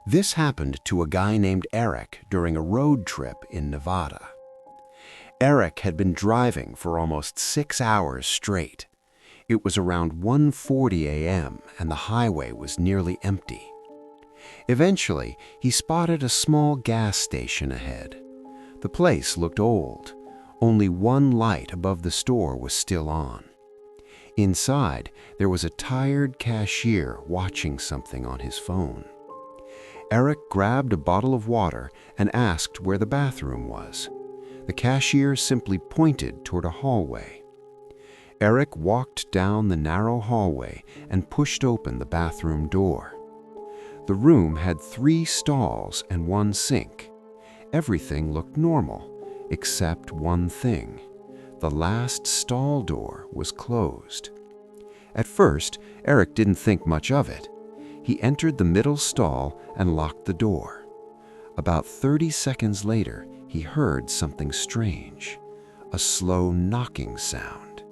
This happened to a guy named Eric during a road trip in Nevada. Eric had been driving for almost 6 hours straight. It was around 1:40 a.m. and the highway was nearly empty. Eventually, he spotted a small gas station ahead. The place looked old. Only one light above the store was still on. Inside, there was a tired cashier watching something on his phone. Eric grabbed a bottle of water and asked where the bathroom was. The cashier simply pointed toward a hallway. Eric walked down the narrow hallway and pushed open the bathroom door. The room had 3 stalls and 1 sink. Everything looked normal, except one thing. The last stall door was closed. At first, Eric didn't think much of it. He entered the middle stall and locked the door. About 30 seconds later, he heard something strange, a slow knocking sound.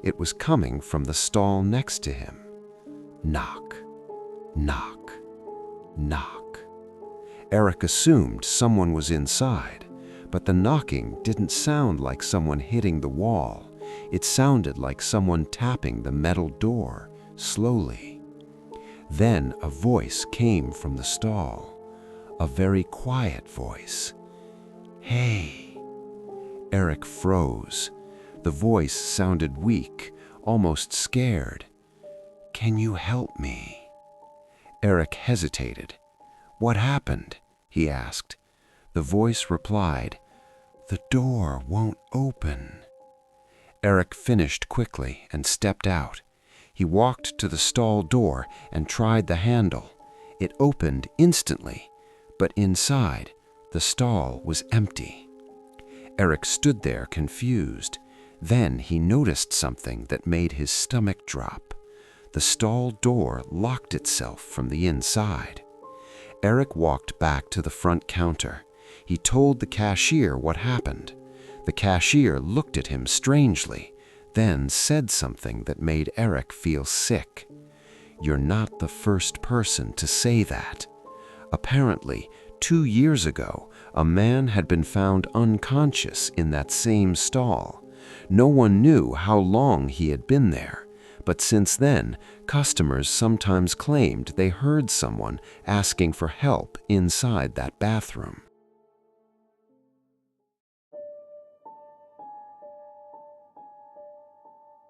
It was coming from the stall next to him. Knock, knock, knock. Eric assumed someone was inside, but the knocking didn't sound like someone hitting the wall. It sounded like someone tapping the metal door, slowly. Then a voice came from the stall, a very quiet voice. "Hey." Eric froze. The voice sounded weak, almost scared. "Can you help me?" Eric hesitated. "What happened?" he asked. The voice replied, "The door won't open." Eric finished quickly and stepped out. He walked to the stall door and tried the handle. It opened instantly, but inside, the stall was empty. Eric stood there confused. Then he noticed something that made his stomach drop. The stall door locked itself from the inside. Eric walked back to the front counter. He told the cashier what happened. The cashier looked at him strangely, then said something that made Eric feel sick. "You're not the first person to say that." Apparently, 2 years ago, a man had been found unconscious in that same stall. No one knew how long he had been there, but since then, customers sometimes claimed they heard someone asking for help inside that bathroom.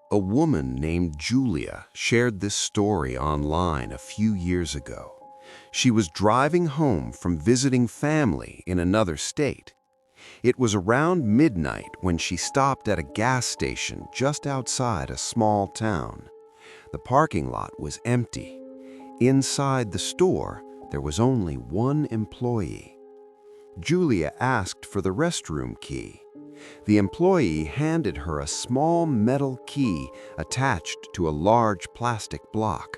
A woman named Julia shared this story online a few years ago. She was driving home from visiting family in another state. It was around midnight when she stopped at a gas station just outside a small town. The parking lot was empty. Inside the store, there was only one employee. Julia asked for the restroom key. The employee handed her a small metal key attached to a large plastic block.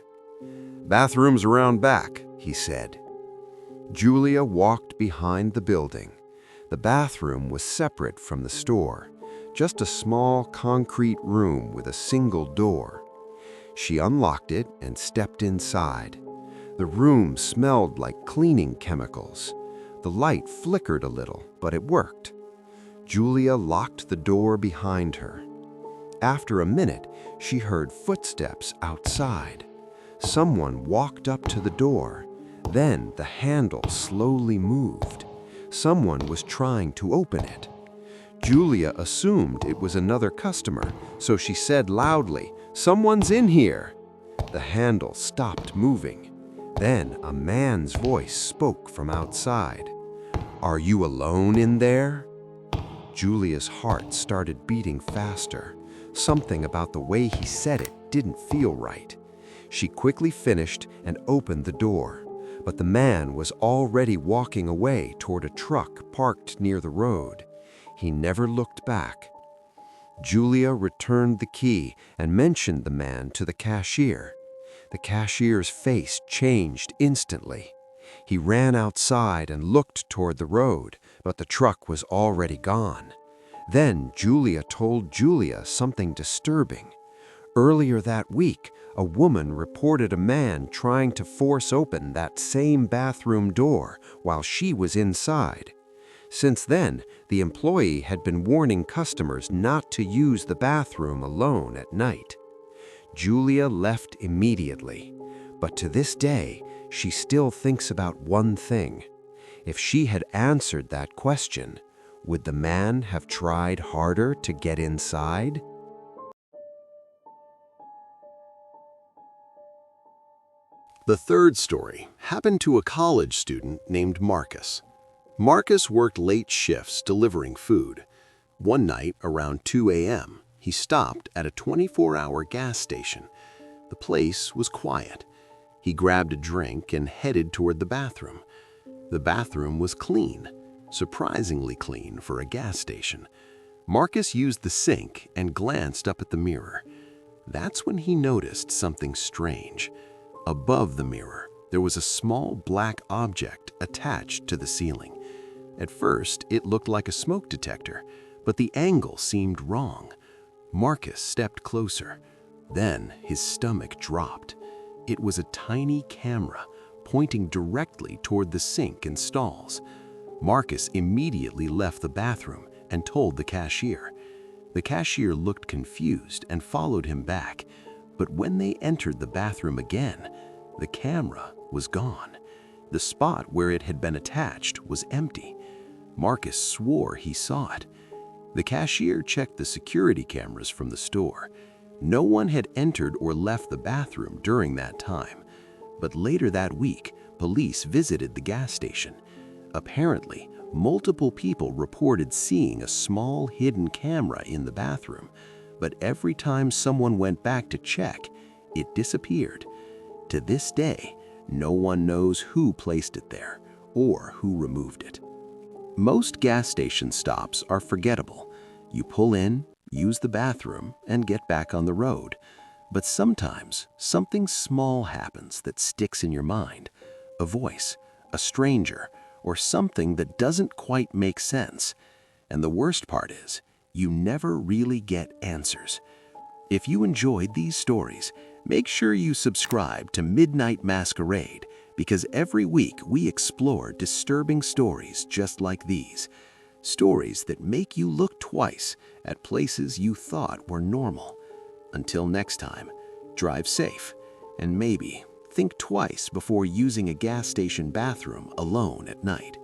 "Bathroom's around back," he said. Julia walked behind the building. The bathroom was separate from the store, just a small concrete room with a single door. She unlocked it and stepped inside. The room smelled like cleaning chemicals. The light flickered a little, but it worked. Julia locked the door behind her. After a minute, she heard footsteps outside. Someone walked up to the door. Then the handle slowly moved. Someone was trying to open it. Julia assumed it was another customer, so she said loudly, "Someone's in here." The handle stopped moving. Then a man's voice spoke from outside. "Are you alone in there?" Julia's heart started beating faster. Something about the way he said it didn't feel right. She quickly finished and opened the door, but the man was already walking away toward a truck parked near the road. He never looked back. Julia returned the key and mentioned the man to the cashier. The cashier's face changed instantly. He ran outside and looked toward the road, but the truck was already gone. Then Julia told Julia something disturbing. Earlier that week, a woman reported a man trying to force open that same bathroom door while she was inside. Since then, the employee had been warning customers not to use the bathroom alone at night. Julia left immediately, but to this day, she still thinks about one thing. If she had answered that question, would the man have tried harder to get inside? The third story happened to a college student named Marcus. Marcus worked late shifts delivering food. One night, around 2 a.m., he stopped at a 24-hour gas station. The place was quiet. He grabbed a drink and headed toward the bathroom. The bathroom was clean, surprisingly clean for a gas station. Marcus used the sink and glanced up at the mirror. That's when he noticed something strange. Above the mirror, there was a small black object attached to the ceiling. At first, it looked like a smoke detector, but the angle seemed wrong. Marcus stepped closer. Then his stomach dropped. It was a tiny camera pointing directly toward the sink and stalls. Marcus immediately left the bathroom and told the cashier. The cashier looked confused and followed him back, but when they entered the bathroom again, the camera was gone. The spot where it had been attached was empty. Marcus swore he saw it. The cashier checked the security cameras from the store. No one had entered or left the bathroom during that time. But later that week, police visited the gas station. Apparently, multiple people reported seeing a small hidden camera in the bathroom, but every time someone went back to check, it disappeared. To this day, no one knows who placed it there or who removed it. Most gas station stops are forgettable. You pull in, use the bathroom, and get back on the road. But sometimes something small happens that sticks in your mind. A voice, a stranger, or something that doesn't quite make sense. And the worst part is, you never really get answers. If you enjoyed these stories, make sure you subscribe to Midnight Masquerade, because every week we explore disturbing stories just like these. Stories that make you look twice at places you thought were normal. Until next time, drive safe, and maybe think twice before using a gas station bathroom alone at night.